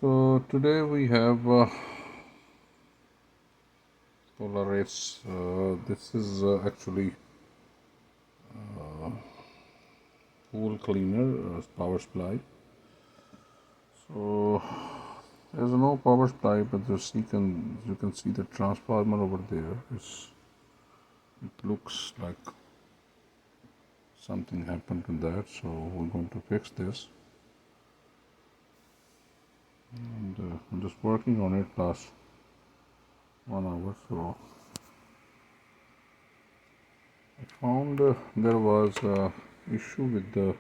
So today we have Polaris. This is actually pool cleaner power supply. So there's no power supply, but you can see the transformer over there. It looks like something happened to that. So we're going to fix this. And I'm just working on it last 1 hour. So I found there was a issue with the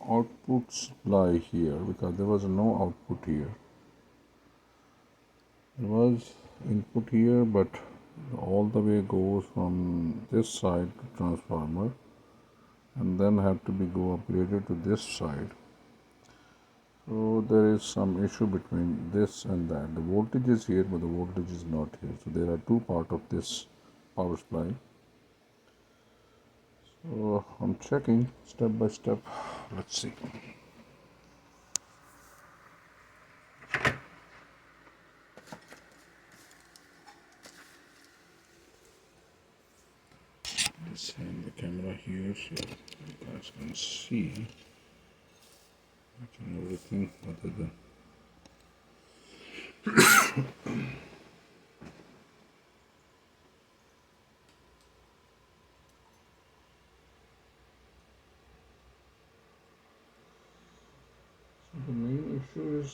output supply here because there was no output here. There was input here, but all the way goes from this side to transformer and then have to be go upgraded to this side. So there is some issue between this and that. The voltage is here, but the voltage is not here. So there are two parts of this power supply. So I'm checking step by step. Let's see. Let's hand the camera here so you guys can see everything other than so the main issue is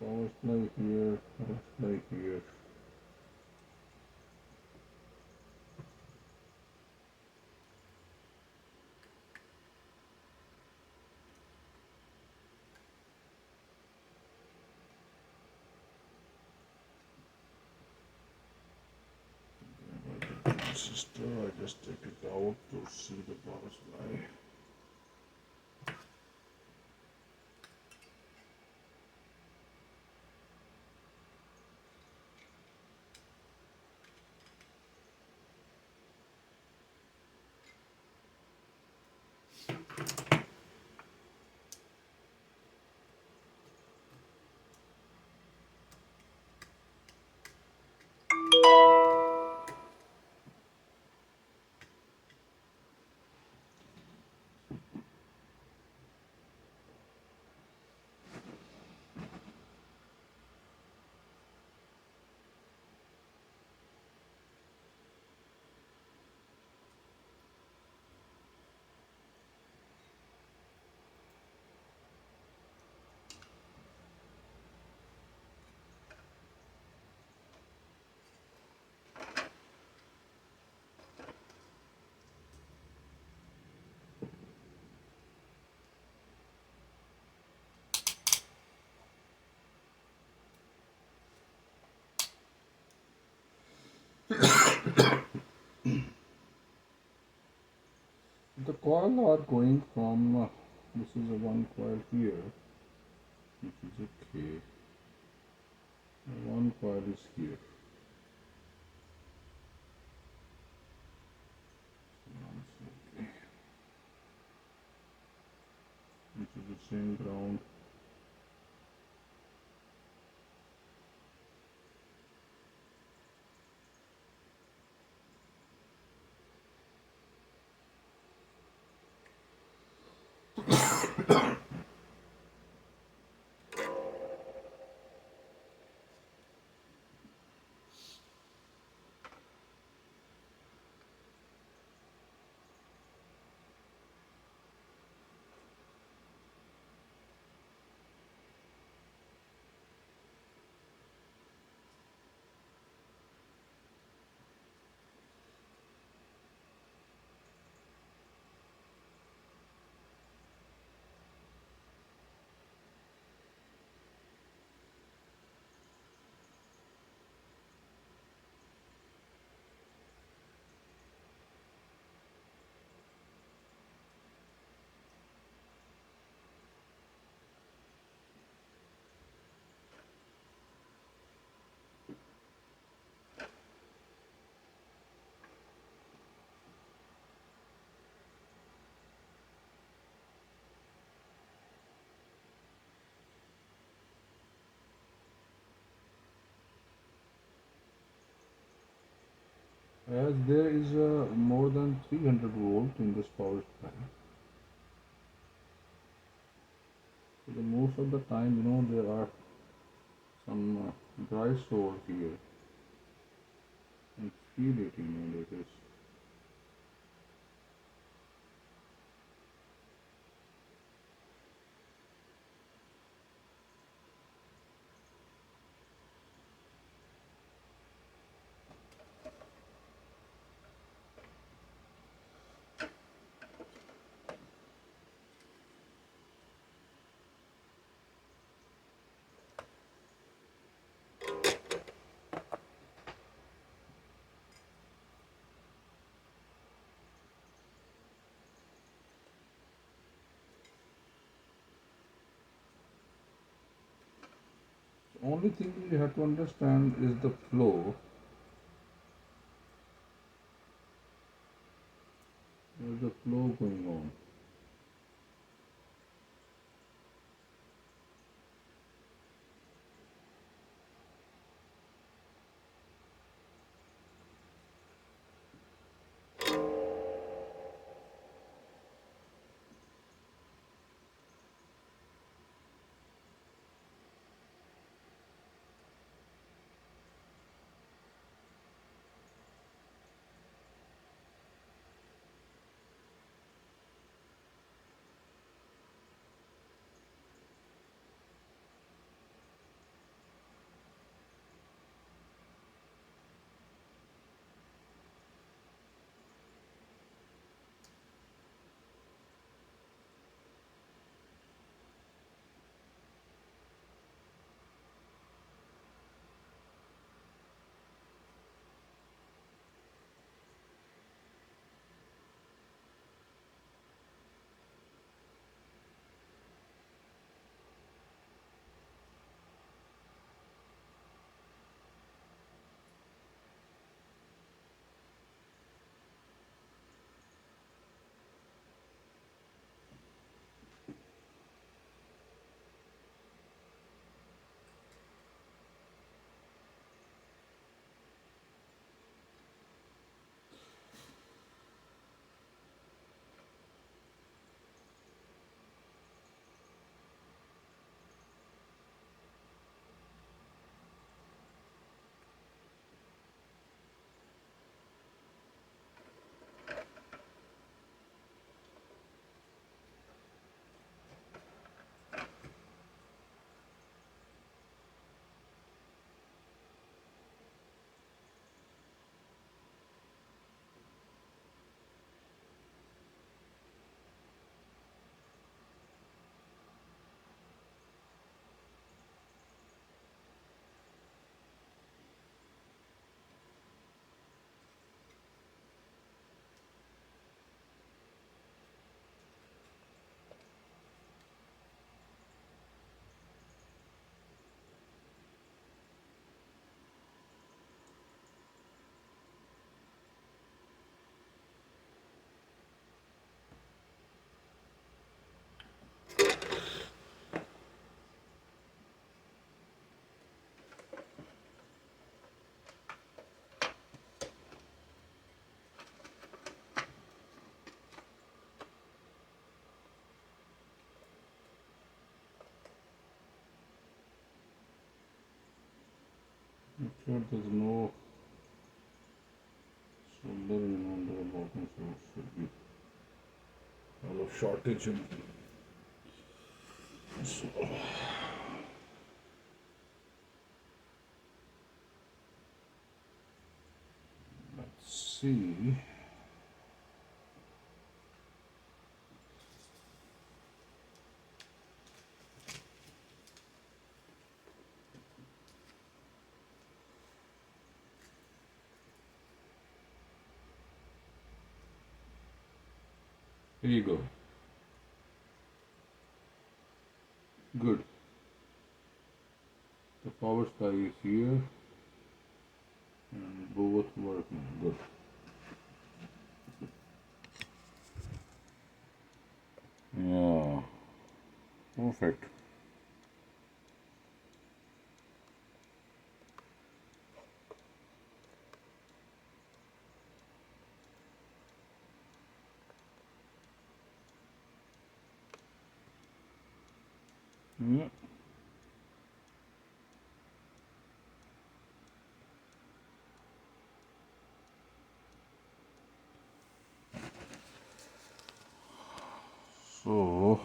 power supply here, power supply here. Sister, I just take it out to see the power supply. The coils are going from this is a one coil here, which is okay. One coil is here. Okay. Which is the same ground. as there is more than 300 volt in this power supply. So the most of the time, there are some dry source here and feel it, it is. The only thing you have to understand is the flow. There's a flow going on. Make sure there's no soldering on the bottom, so it should be all of shortage. So let's see. Here you go. Good. The power supply is here and both working. Good. Yeah. Perfect. Yeah. So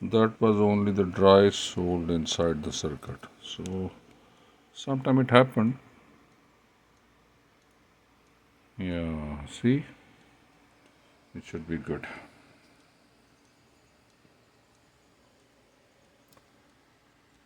that was only the dry sold inside the circuit. So sometime it happened. Yeah, see, it should be good.